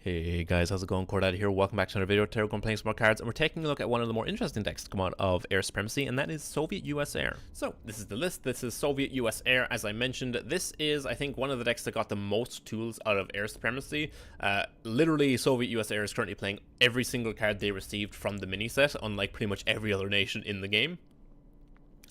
Hey guys, how's it going? CoreData here. Welcome back to another video. Today we're playing some more cards, and we're taking a look at one of the more interesting decks to come out of Air Supremacy, and that is Soviet US Air. So this is the list. This is Soviet US Air. As I mentioned, this is, I think, one of the decks that got the most tools out of Air Supremacy. Literally, Soviet US Air is currently playing every single card they received from the mini set, unlike pretty much every other nation in the game.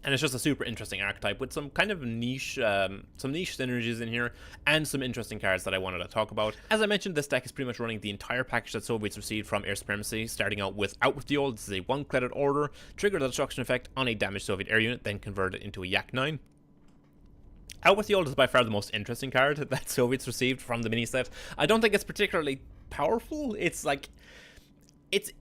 And it's just a super interesting archetype with some kind of niche synergies in here and some interesting cards that I wanted to talk about. As I mentioned, this deck is pretty much running the entire package that Soviets received from Air Supremacy, starting out with Out With The Old. This is a 1-credit order, trigger the destruction effect on a damaged Soviet air unit, then convert it into a Yak 9. Out With The Old is by far the most interesting card that Soviets received from the mini set. I don't think it's particularly powerful. It's like... It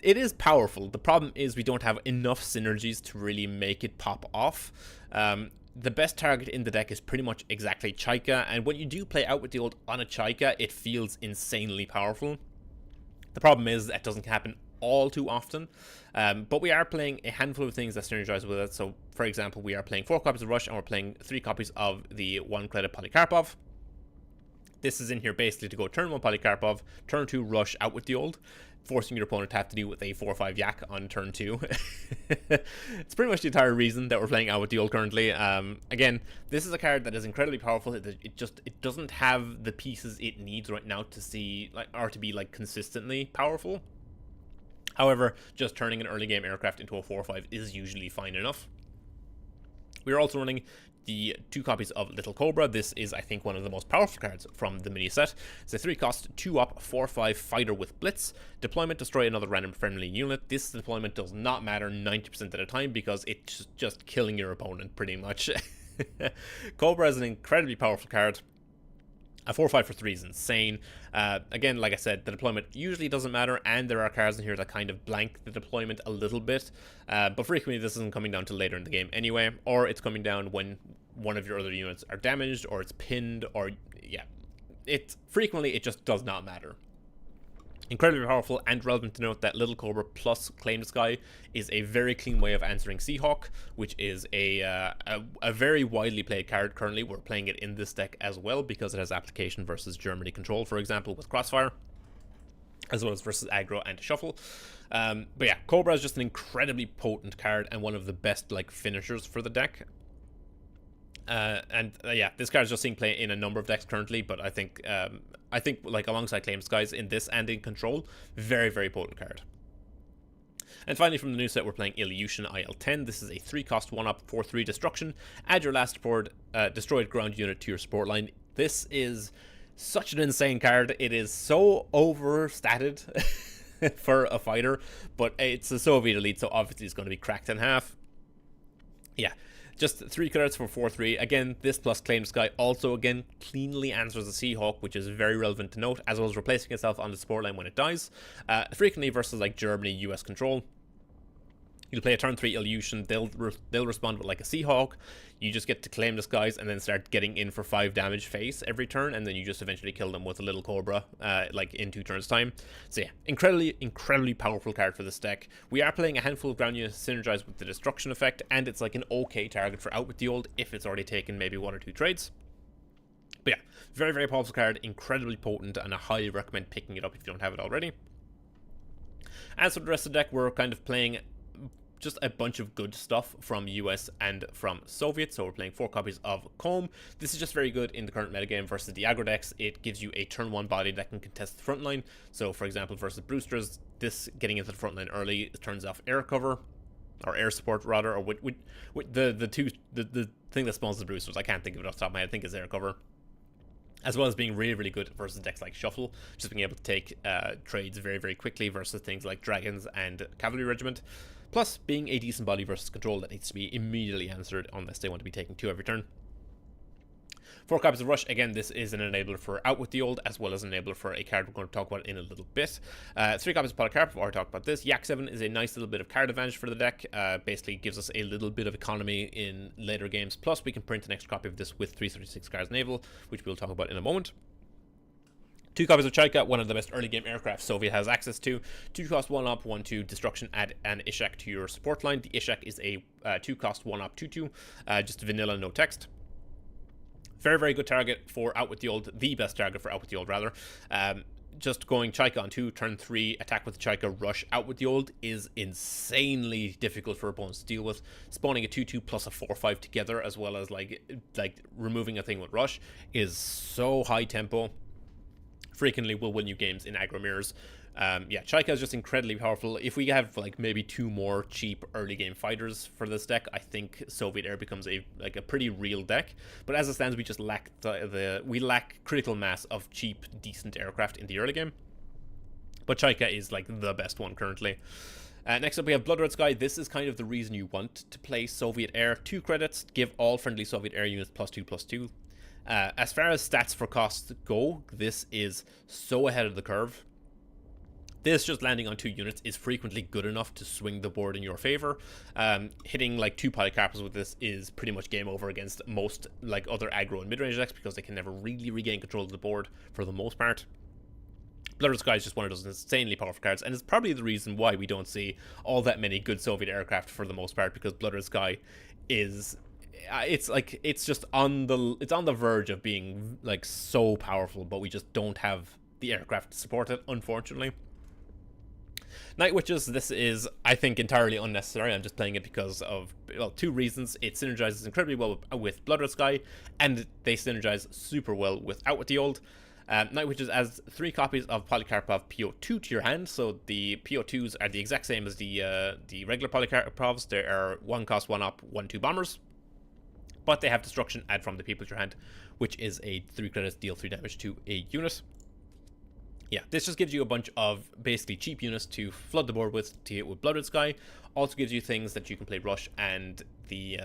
is powerful. The problem is we don't have enough synergies to really make it pop off. The best target in the deck is pretty much exactly Chaika, and when you do play Out With The Old on a Chaika, it feels insanely powerful. The problem is that doesn't happen all too often, but we are playing a handful of things that synergize with it. So, for example, we are playing 4 copies of Rush, and we're playing 3 copies of the 1-credit Polycarpov. This is in here basically to go turn 1 Polycarpov, turn 2 Rush Out With The Old, forcing your opponent to have to deal with a 4-5 Yak on turn 2. It's pretty much the entire reason that we're playing Out With The Old currently. Again, this is a card that is incredibly powerful. It doesn't have the pieces it needs right now to see to be consistently powerful. However, just turning an early game aircraft into a 4-5 is usually fine enough. We're also running the 2 copies of Little Cobra. This is, I think, one of the most powerful cards from the mini set. It's a 3-cost, 2-up, 4-5 fighter with Blitz. Deployment, destroy another random friendly unit. This deployment does not matter 90% of the time because it's just killing your opponent, pretty much. Cobra is an incredibly powerful card. A 4-5 for 3 is insane. Again, like I said, the deployment usually doesn't matter, and there are cards in here that kind of blank the deployment a little bit. But frequently this isn't coming down till later in the game anyway, or it's coming down when one of your other units are damaged, or it's pinned, or yeah. Frequently it just does not matter. Incredibly powerful, and relevant to note that Little Cobra plus Claim the Sky is a very clean way of answering Seahawk, which is a very widely played card currently. We're playing it in this deck as well because it has application versus Germany control, for example, with Crossfire, as well as versus aggro and shuffle. But yeah, Cobra is just an incredibly potent card and one of the best finishers for the deck. Yeah, this card is just seeing play in a number of decks currently, but I think alongside Claim Skies in this and in Control, very, very potent card. And finally, from the new set, we're playing Ilyushin IL-10. This is a 3-cost, 1-up, 4-3 destruction. Add your last destroyed ground unit to your support line. This is such an insane card. It is so overstated for a fighter, but it's a Soviet elite, so obviously it's going to be cracked in half. Yeah. Just 3 credits for 4-3. Again, this plus Claim Sky also, again, cleanly answers the Seahawk, which is very relevant to note, as well as replacing itself on the support line when it dies. Frequently versus Germany, US control. You'll play a turn 3 Ilyushin, they'll respond with a Seahawk. You just get to Claim the Skies and then start getting in for 5 damage face every turn, and then you just eventually kill them with a Little Cobra in 2 turns time. So yeah, incredibly powerful card for this deck. We are playing a handful of ground units synergized with the destruction effect, and it's an okay target for Out With The Old if it's already taken maybe 1 or 2 trades. But yeah, very, very powerful card, incredibly potent, and I highly recommend picking it up if you don't have it already. As for the rest of the deck, we're kind of playing just a bunch of good stuff from US and from Soviet. So we're playing 4 copies of Comb. This is just very good in the current metagame versus the aggro decks. It gives you a turn 1 body that can contest the front line. So for example, versus Brewsters, this getting into the front line early turns off air cover, or air support rather, or with the thing that spawns the Brewsters. I can't think of it off the top of my head. I think it's air cover. As well as being really, really good versus decks like Shuffle, just being able to take trades very, very quickly versus things like Dragons and Cavalry Regiment. Plus, being a decent body versus Control that needs to be immediately answered unless they want to be taking 2 every turn. 4 copies of Rush. Again, this is an enabler for Out With The Old, as well as an enabler for a card we're going to talk about in a little bit. 3 copies of Polycarp, I've already talked about this. Yak 7 is a nice little bit of card advantage for the deck. Basically gives us a little bit of economy in later games. Plus, we can print an extra copy of this with 336 cards naval, which we'll talk about in a moment. 2 copies of Chaika, one of the best early game aircraft Soviet has access to. 2-cost, 1-up, 1-2 destruction. Add an Ishak to your support line. The Ishak is a 2-cost, 1-up, 2-2, just vanilla, no text. Very, very good target for Out With The Old, the best target for Out With The Old, rather. Just going Chaika on 2, turn 3, attack with the Chaika, rush Out With The Old is insanely difficult for opponents to deal with. Spawning a 2-2 plus a 4-5 together, as well as like removing a thing with rush, is so high tempo. Frequently will win you games in aggro mirrors. Yeah, Chaika is just incredibly powerful. If we have like maybe 2 more cheap early game fighters for this deck, I think Soviet Air becomes a pretty real deck. But as it stands, we just lack we lack critical mass of cheap, decent aircraft in the early game. But Chaika is like the best one currently. Next up we have Blood Red Sky. This is kind of the reason you want to play Soviet Air. 2 credits, give all friendly Soviet Air units +2/+2. As far as stats for cost go, this is so ahead of the curve. This just landing on 2 units is frequently good enough to swing the board in your favor. Hitting like 2 Polycarpus with this is pretty much game over against most like other aggro and mid-range decks, because they can never really regain control of the board for the most part. Blood Red Sky is just one of those insanely powerful cards, and it's probably the reason why we don't see all that many good Soviet aircraft for the most part, because Blood Red Sky is... it's just on the verge of being like so powerful, but we just don't have the aircraft to support it, unfortunately. Night Witches, this is, I think, entirely unnecessary. I'm just playing it because of, well, 2 reasons. It synergizes incredibly well with Blood Red Sky, and they synergize super well with Out With The Old. Night Witches adds 3 copies of Polycarpov PO2 to your hand, so the PO2s are the exact same as the regular Polycarpovs. They are 1 cost, 1 op, 1/2 bombers, but they have destruction add from the people to your hand, which is a 3 credits, deal 3 damage to a unit. Yeah, this just gives you a bunch of basically cheap units to flood the board with to hit with Blood Red Sky. Also gives you things that you can play Rush and the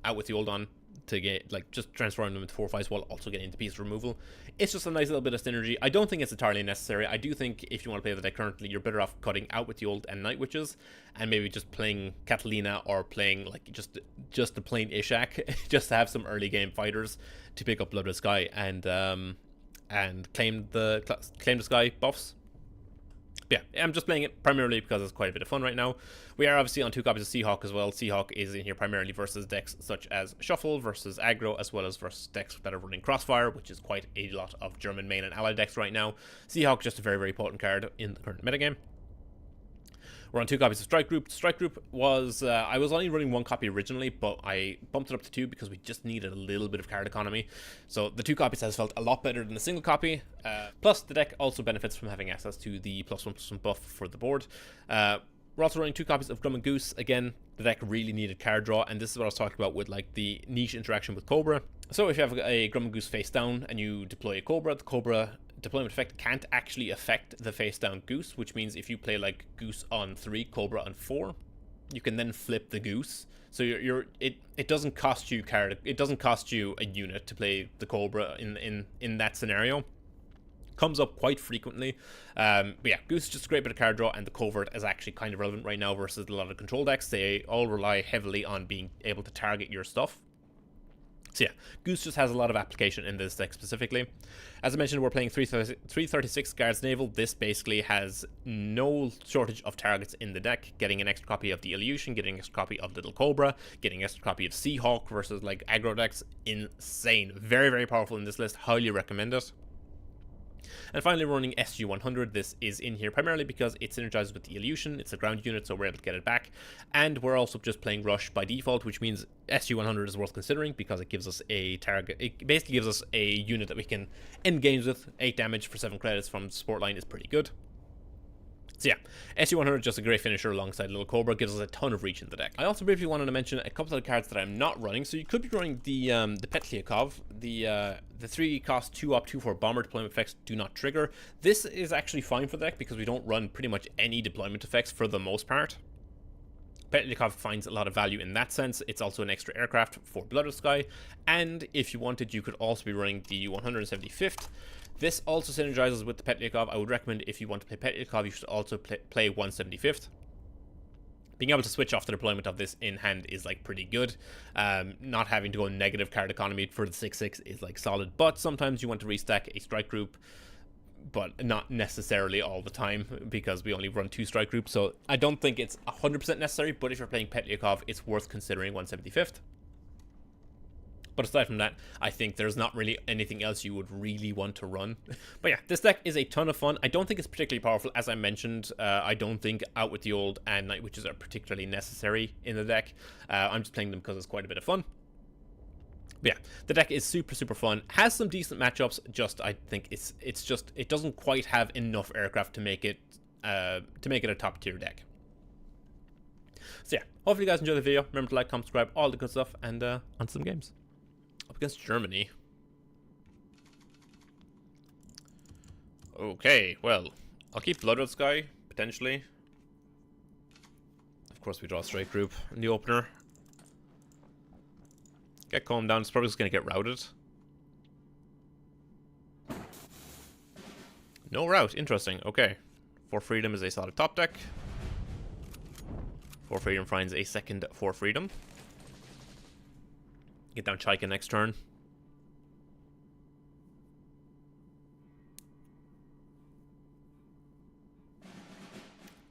Out With The Old on to get, like, just transforming them into 4/5s while also getting into piece removal. It's just a nice little bit of synergy. I don't think it's entirely necessary. I do think if you want to play the deck currently, you're better off cutting Out With The Old and Night Witches, and maybe just playing Catalina or playing like just the plain Ishak, just to have some early game fighters to pick up Blood Red Sky and claim the Sky buffs. Yeah, I'm just playing it primarily because it's quite a bit of fun right now. We are obviously on 2 copies of Seahawk as well. Seahawk is in here primarily versus decks such as Shuffle versus Aggro, as well as versus decks that are running Crossfire, which is quite a lot of German main and allied decks right now. Seahawk just a very, very potent card in the current metagame. We're on 2 copies of Strike Group. Strike Group was, I was only running 1 copy originally, but I bumped it up to 2 because we just needed a little bit of card economy. So the 2 copies has felt a lot better than a single copy. Plus, the deck also benefits from having access to the +1/+1 buff for the board. We're also running 2 copies of Grum and Goose. Again, the deck really needed card draw, and this is what I was talking about with like the niche interaction with Cobra. So if you have a Grum and Goose face down and you deploy a Cobra, the Cobra deployment effect can't actually affect the face down Goose, which means if you play like Goose on 3, Cobra on 4, you can then flip the Goose. So it doesn't cost you it doesn't cost you a unit to play the Cobra in that scenario. Comes up quite frequently. But yeah, Goose is just a great bit of card draw, and the Covert is actually kind of relevant right now versus a lot of control decks. They all rely heavily on being able to target your stuff. So yeah, Goose just has a lot of application in this deck specifically. As I mentioned, we're playing 336 Guards Naval. This basically has no shortage of targets in the deck. Getting an extra copy of the Illusion, getting an extra copy of Little Cobra, getting an extra copy of Seahawk versus like aggro decks. Insane. Very, very powerful in this list. Highly recommend it. And finally, we're running SG-100. This is in here primarily because it synergizes with the Illusion. It's a ground unit, so we're able to get it back. And we're also just playing Rush by default, which means SG-100 is worth considering because it gives us a target. It basically gives us a unit that we can end games with. 8 damage for 7 credits from support line is pretty good. So yeah, SG-100 just a great finisher alongside Little Cobra, gives us a ton of reach in the deck. I also briefly wanted to mention a couple of cards that I'm not running. So you could be running the Petliakov, the 3 cost 2 op 2/4 bomber deployment effects do not trigger. This is actually fine for the deck because we don't run pretty much any deployment effects for the most part. Petliakov finds a lot of value in that sense. It's also an extra aircraft for Blood Red Sky, and if you wanted, you could also be running the 175th. This also synergizes with the Petliakov. I would recommend if you want to play Petliakov, you should also play 175th. Being able to switch off the deployment of this in hand is like pretty good. Not having to go negative card economy for the 6/6 is like solid, but sometimes you want to restack a strike group, but not necessarily all the time because we only run 2 strike groups. So I don't think it's 100% necessary, but if you're playing Petliakov, it's worth considering 175th. But aside from that, I think there's not really anything else you would really want to run. But yeah, this deck is a ton of fun. I don't think it's particularly powerful. As I mentioned, I don't think Out with the Old and Night Witches are particularly necessary in the deck. I'm just playing them because it's quite a bit of fun. But yeah, the deck is super, super fun. Has some decent matchups, just I think it's just, it doesn't quite have enough aircraft to make it a top tier deck. So yeah, hopefully you guys enjoyed the video. Remember to like, comment, subscribe, all the good stuff, and on to some games. Up against Germany. Okay, well, I'll keep Bloodred Sky, potentially. Of course, we draw a straight group in the opener. Get calmed down, it's probably just going to get routed. No route, interesting, okay. For Freedom is a solid top deck. For Freedom finds a second For Freedom. Get down Chaika next turn.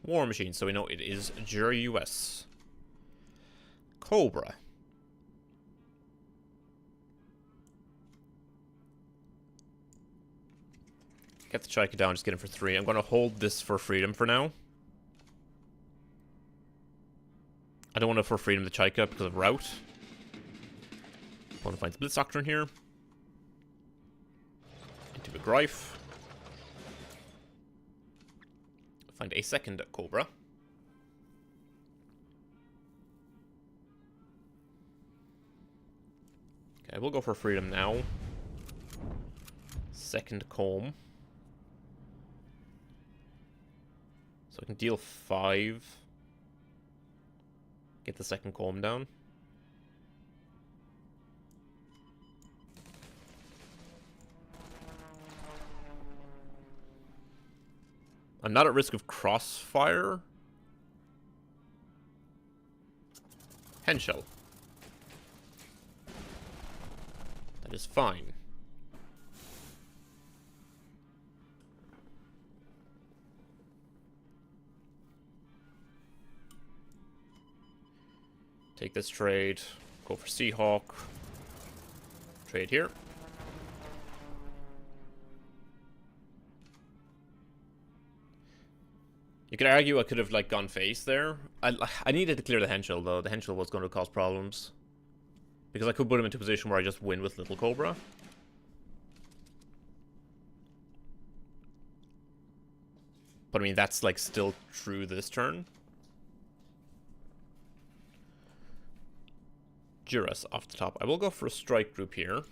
War Machine, so we know it is US. Cobra. Get the Chaika down, just get him for 3. I'm going to hold this For Freedom for now. I don't want to For Freedom the Chaika because of route. Opponent finds Blitz Doctrine here. Into a Greif. Find a second Cobra. Okay, we'll go for Freedom now. Second Comb. So I can deal 5. Get the second Comb down. I'm not at risk of crossfire. Henschel. That is fine. Take this trade. Go for Seahawk. Trade here. You could argue I could have, like, gone face there. I needed to clear the Henschel, though. The Henschel was going to cause problems. Because I could put him into a position where I just win with Little Cobra. But, I mean, that's, like, still true this turn. Juras off the top. I will go for a strike group here.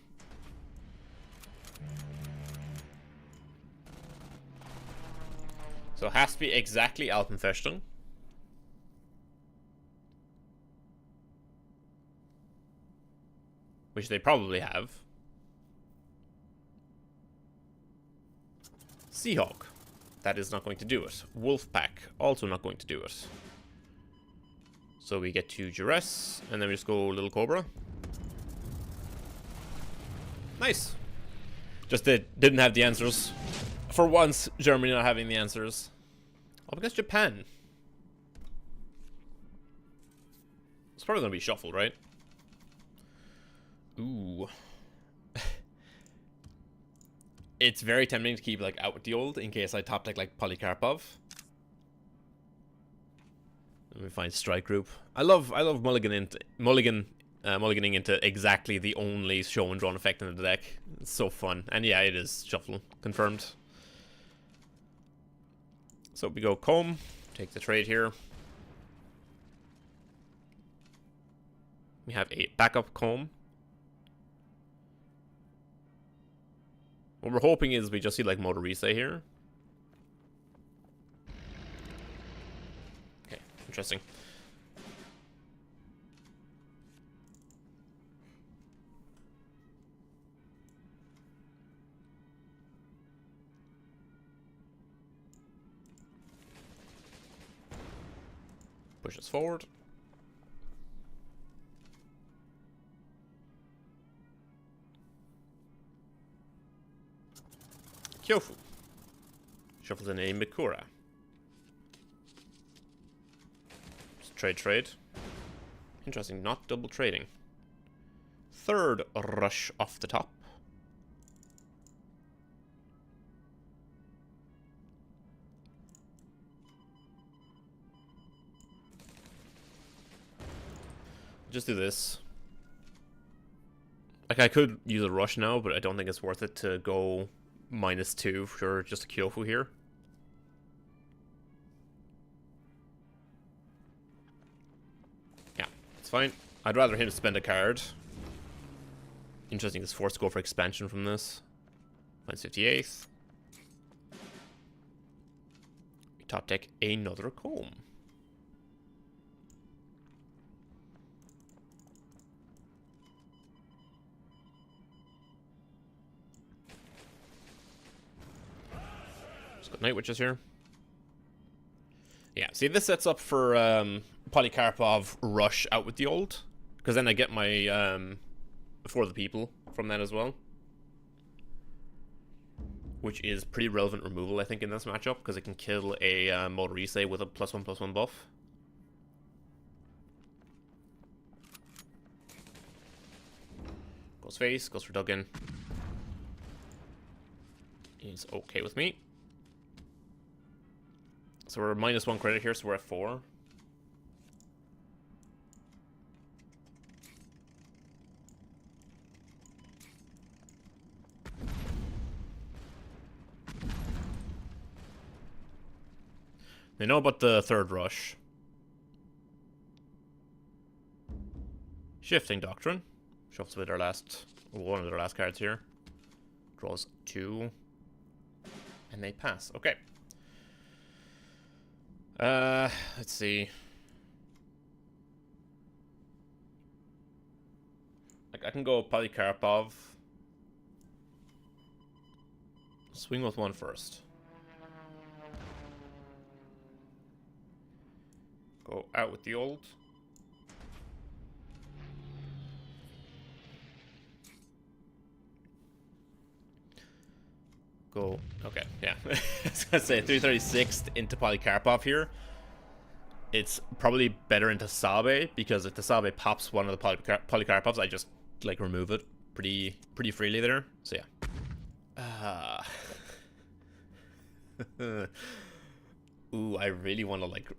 So it has to be exactly Alpenfestung. Which they probably have. Seahawk. That is not going to do it. Wolfpack. Also not going to do it. So we get to Duress, and then we just go Little Cobra. Nice. Just didn't have the answers. For once, Germany not having the answers. Up against Japan. It's probably going to be shuffled, right? Ooh. It's very tempting to keep, like, Out with the Old in case I top deck, like, Polycarpov. Let me find strike group. I love mulliganing into exactly the only show and drawn effect in the deck. It's so fun. And yeah, it is shuffle. Confirmed. So we go Comb, take the trade here. We have a backup Comb. What we're hoping is we just see, like, Motorise here. Okay, interesting. Push us forward. Kyofu. Shuffles in a Mikura. Just trade. Interesting, not double trading. third rush off the top. Just do this. Like, I could use a rush now, but I don't think it's worth it to go -2 for just a Kyofu here. Yeah, it's fine. I'd rather him spend a card. Interesting, is forced to go for expansion from this. -58th. We top deck another comb. Night Witches here. Yeah, see, this sets up for Polycarpov Rush out with the old, because then I get my For the People from that as well, which is pretty relevant removal, I think, in this matchup, because it can kill a Motorise with a +1/+1 buff. Goes face, goes for Duggan. He's okay with me. So we're -1 credit here, so we're at 4. They know about the third rush. Shifting Doctrine. Shuffles with our last, one of their last cards here. Draws 2. And they pass. Okay. Let's see. Like, I can go Polycarpov. Swing with one first. Go out with the old. Go. Okay, yeah. I was gonna say 336 into Polycarpov here. It's probably better into Sabe, because if the Sabe pops one of the Polycarpovs, I just like remove it pretty freely there. So yeah. Ooh, I really want to like.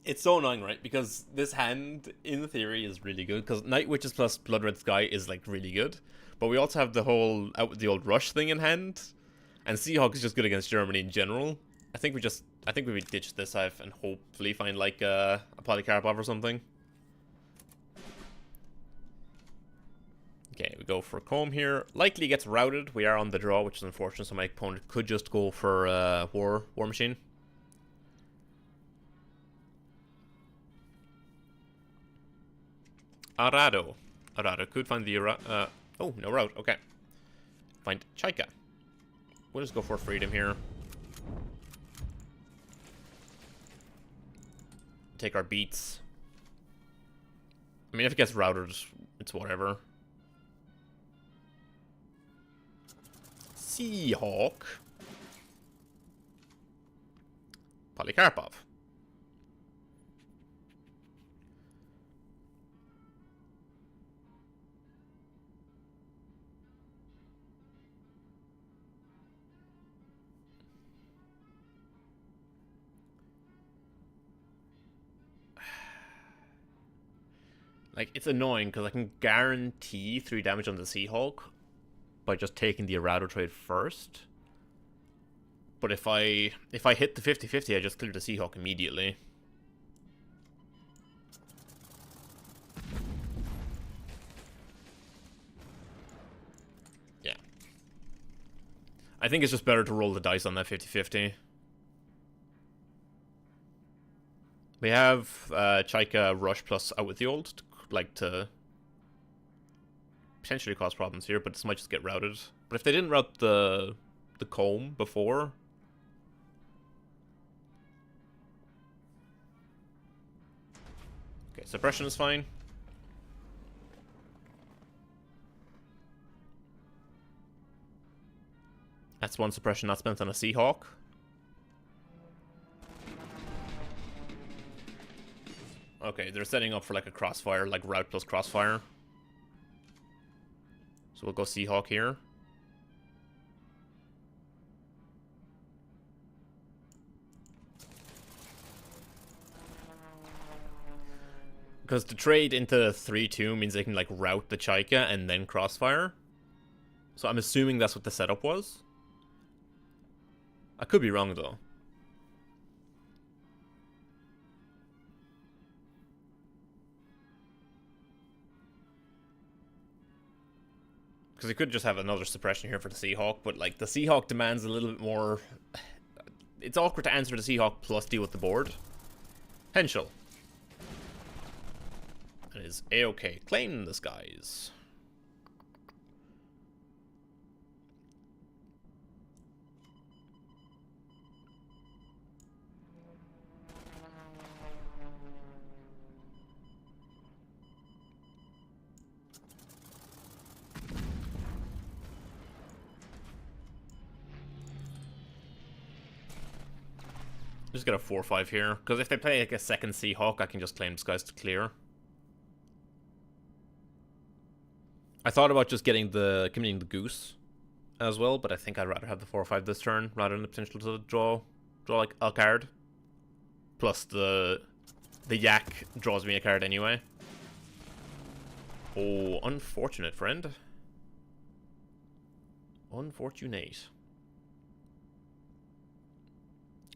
It's so annoying, right? Because this hand, in theory, is really good. Because Night Witches plus Blood Red Sky is like really good. But we also have the whole out with the old rush thing in hand, and Seahawk is just good against Germany in general. I think we ditch this out and hopefully find like a Polycarpov or something. Okay, we go for Comb here. Likely gets routed. We are on the draw, which is unfortunate. So my opponent could just go for War Machine. Arado could find the oh, no route. Okay. Find Chaika. We'll just go for freedom here. Take our beats. I mean, if it gets routed, it's whatever. Seahawk. Polycarpov. Like, it's annoying because I can guarantee 3 damage on the Seahawk by just taking the Arado trade first. But if I hit the 50-50, I just clear the Seahawk immediately. Yeah. I think it's just better to roll the dice on that 50-50. We have Chaika Rush plus out with the old, like to potentially cause problems here, but this might just get routed. But if they didn't route the Comb before, okay, suppression is fine. That's one suppression not spent on a Seahawk. Okay, they're setting up for like a crossfire, like route plus crossfire. So we'll go Seahawk here. Because to trade into 3-2 means they can like route the Chaika and then crossfire. So I'm assuming that's what the setup was. I could be wrong though. Because we could just have another suppression here for the Seahawk, but like the Seahawk demands a little bit more. It's awkward to answer the Seahawk plus deal with the board. Henschel. It is A-OK. Claim the skies. Just get a 4-5 here, because if they play like a second Seahawk, I can just claim skies to clear. I thought about just getting the committing the goose as well, but I think I'd rather have the 4-5 this turn rather than the potential to draw like a card. Plus the yak draws me a card anyway. Oh, unfortunate, friend. Unfortunate.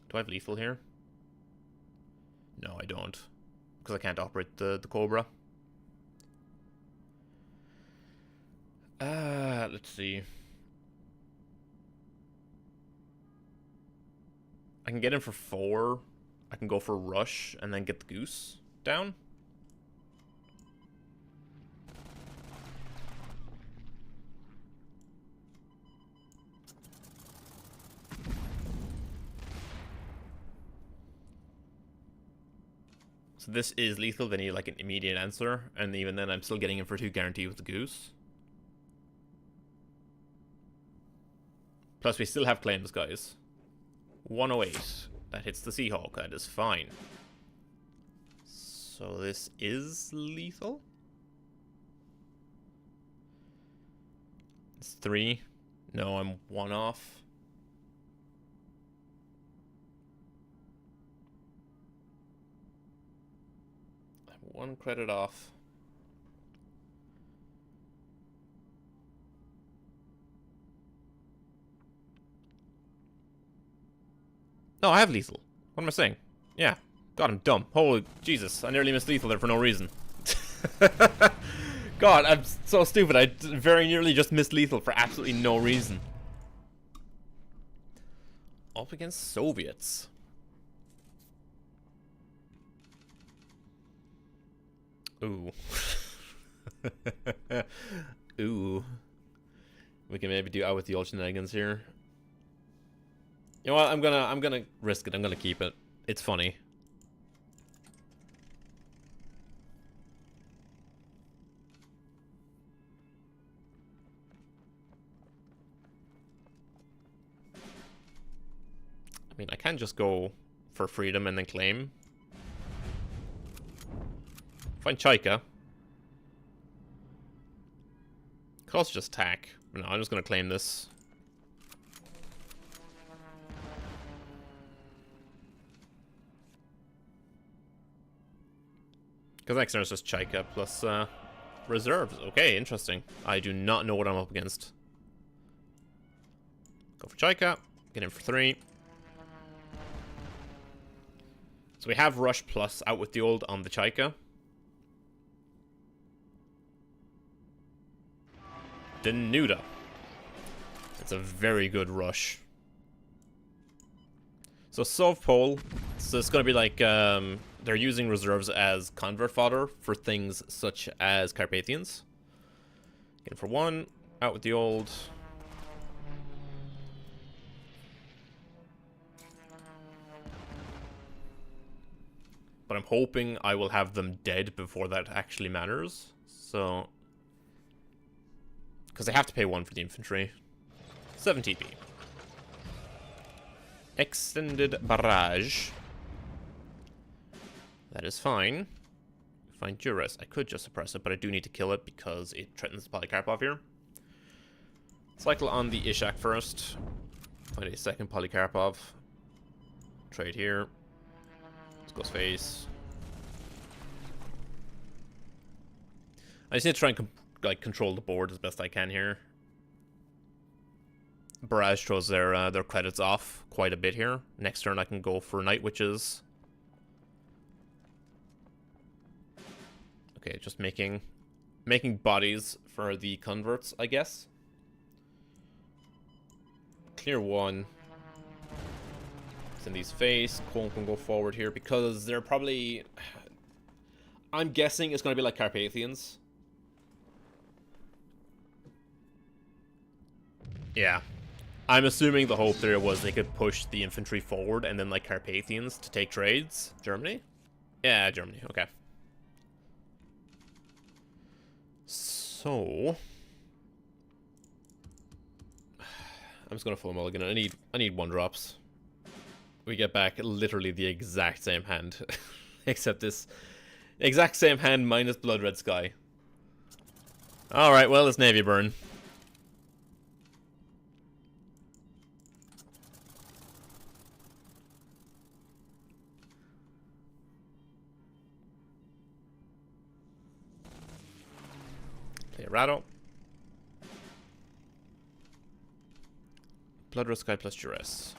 Do I have lethal here? No, I don't, because I can't operate the Cobra. Let's see. I can get in for 4. I can go for rush and then get the goose down. So this is lethal. They need like an immediate answer, and even then I'm still getting in for 2 guarantee with the goose. Plus, we still have claims, guys. 108. That hits the Seahawk. That is fine. So this is lethal. It's 3. No, I'm 1 off. I'm 1 credit off. No, I have lethal. What am I saying? Yeah. God, I'm dumb. Holy Jesus, I nearly missed lethal there for no reason. God, I'm so stupid. I very nearly just missed lethal for absolutely no reason. Up against Soviets. Ooh. Ooh. We can maybe do out with the old shenanigans here. You know what? I'm gonna risk it. I'm gonna keep it. It's funny. I mean, I can just go for freedom and then claim. Find Chaika. Could also just attack. No, I'm just gonna claim this. Because next turn is just Chaika plus reserves. Okay, interesting. I do not know what I'm up against. Go for Chaika. Get in for 3. So we have Rush Plus out with the old on the Chaika. Denuda. It's a very good rush. So Sov Pol. So it's going to be like... they're using reserves as convert fodder for things such as Carpathians. Get in for 1. Out with the old. But I'm hoping I will have them dead before that actually matters. So... because they have to pay 1 for the infantry. 7 TP. Extended barrage. That is fine. Find Duress. I could just suppress it, but I do need to kill it because it threatens the Polycarpov here. Cycle on the Ishak first. Find a second Polycarpov. Trade here. Let's go space. I just need to try and control the board as best I can here. Barrage throws their credits off quite a bit here. Next turn I can go for Night Witches. Okay, just making bodies for the converts, I guess. Clear one. Send these face. Cole can go forward here because they're probably... I'm guessing it's going to be like Carpathians. Yeah. I'm assuming the hope there was they could push the infantry forward and then like Carpathians to take trades. Germany? Yeah, Germany. Okay. So... I'm just gonna full mulligan. I need 1-drops. We get back literally the exact same hand. Except this exact same hand minus Blood Red Sky. Alright, well, it's Navy Burn. Play a Rattle. Blood Red Sky plus Duress.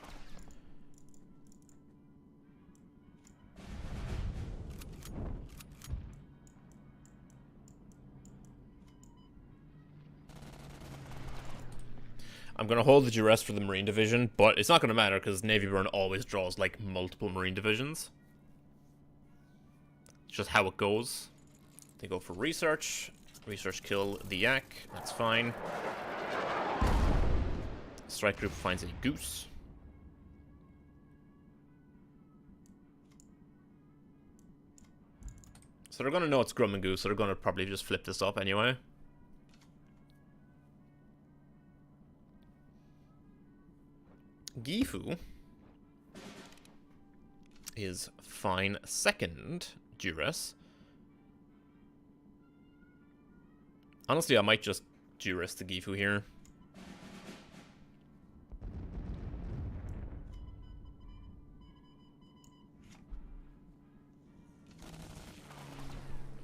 I'm going to hold the Duress for the Marine Division, but it's not going to matter because Navy Burn always draws like multiple Marine Divisions. It's just how it goes. They go for Research. Research kill the Yak. That's fine. Strike group finds a Goose. So they're going to know it's Grum and Goose, so they're going to probably just flip this up anyway. Gifu is fine second Duress. Honestly, I might just Duress the Gifu here.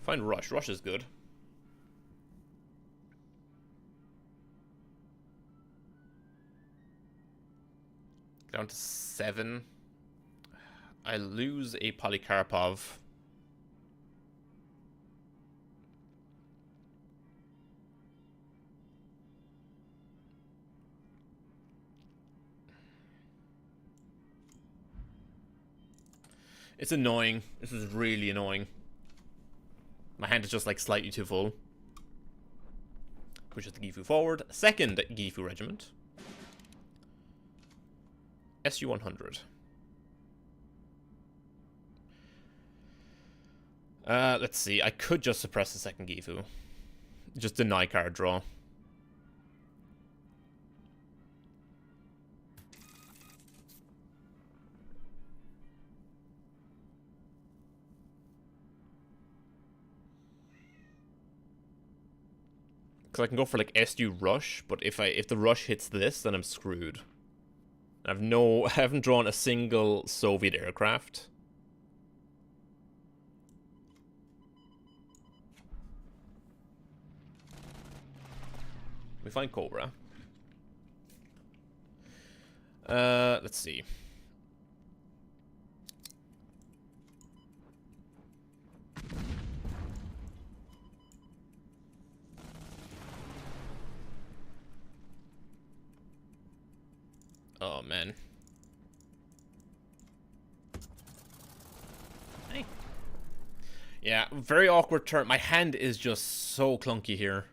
Find Rush. Rush is good. Down to 7. I lose a Polycarpov. It's annoying. This is really annoying. My hand is just like slightly too full. Pushes the Gifu forward. Second Gifu Regiment. SU-100. Let's see. I could just suppress the second Gifu. Just deny card draw. Because I can go for like SU Rush, but if the Rush hits this, then I'm screwed. I haven't drawn a single Soviet aircraft. We find Cobra. Let's see. Oh, man. Hey. Yeah, very awkward turn. My hand is just so clunky here.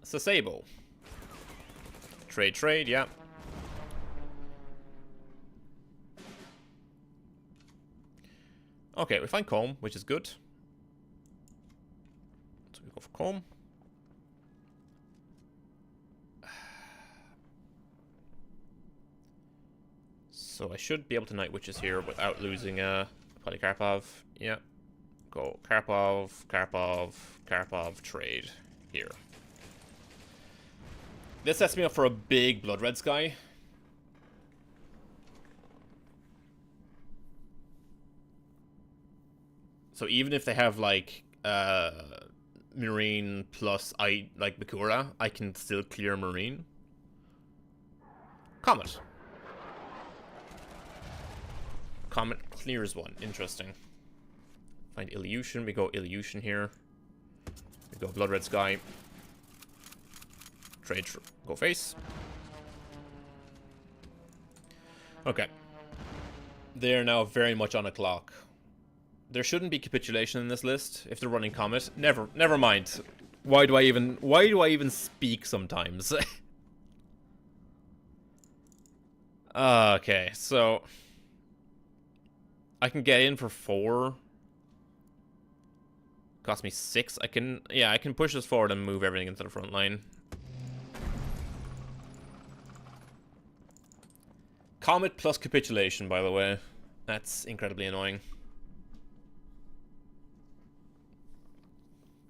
Sasebo. Trade, yeah. Okay, we find Comb, which is good. So we go for Comb. So I should be able to Night Witches here without losing Polycarpov. Yeah. Go Karpov, Karpov, Karpov, trade here. This sets me up for a big Blood Red Sky. So even if they have like Marine plus like Bakura, I can still clear Marine. Comet. Comet clears one. Interesting. Find Ilyushin. We go Ilyushin here. We go Blood Red Sky. Trade. Go face. Okay. They're now very much on a clock. There shouldn't be capitulation in this list if they're running Comet. Never mind. Why do I even speak sometimes? Okay, so I can get in for 4. Cost me 6. I can push this forward and move everything into the front line. Comet plus capitulation, by the way. That's incredibly annoying.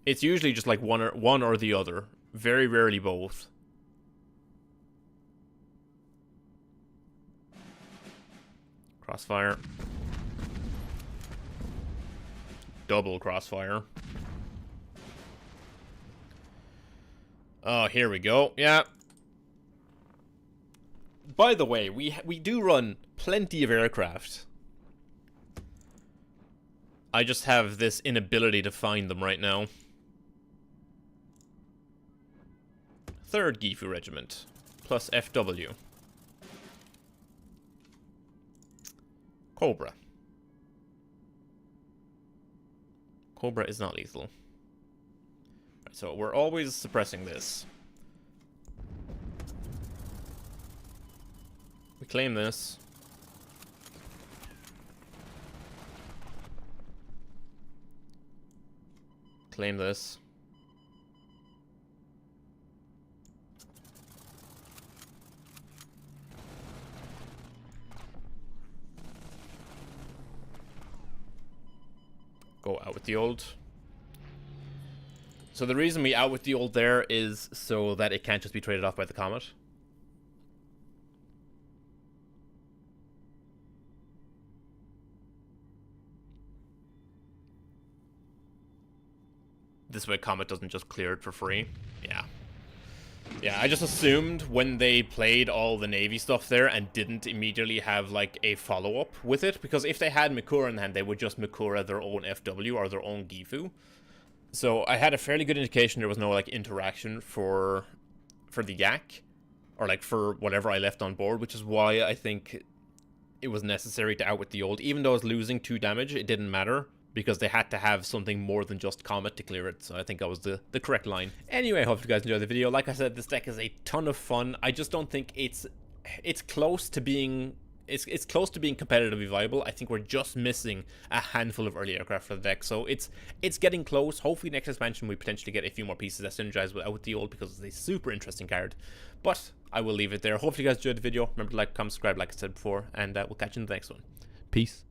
It's usually just like one or the other. Very rarely both. Crossfire. Double crossfire. Oh, here we go. Yeah. By the way, we do run plenty of aircraft. I just have this inability to find them right now. 3rd Gifu Regiment, plus FW. Cobra. Cobra is not lethal. Right, so we're always suppressing this. We claim this. Claim this. Go out with the old. So the reason we out with the old there is so that it can't just be traded off by the Comet. This way Comet doesn't just clear it for free. Yeah. Yeah, I just assumed when they played all the Navy stuff there and didn't immediately have, like, a follow-up with it, because if they had Mikura in hand, they would just Mikura their own FW or their own Gifu. So I had a fairly good indication there was no, like, interaction for the Yak, or, like, for whatever I left on board, which is why I think it was necessary to out with the old. Even though I was losing 2 damage, it didn't matter, because they had to have something more than just Comet to clear it. So I think that was the correct line. Anyway, I hope you guys enjoyed the video. Like I said, this deck is a ton of fun. I just don't think it's close to being close to being competitively viable. I think we're just missing a handful of early aircraft for the deck. So it's getting close. Hopefully next expansion we potentially get a few more pieces that synergize with the old, because it's a super interesting card. But I will leave it there. Hopefully you guys enjoyed the video. Remember to like, comment, subscribe like I said before, and we'll catch you in the next one. Peace.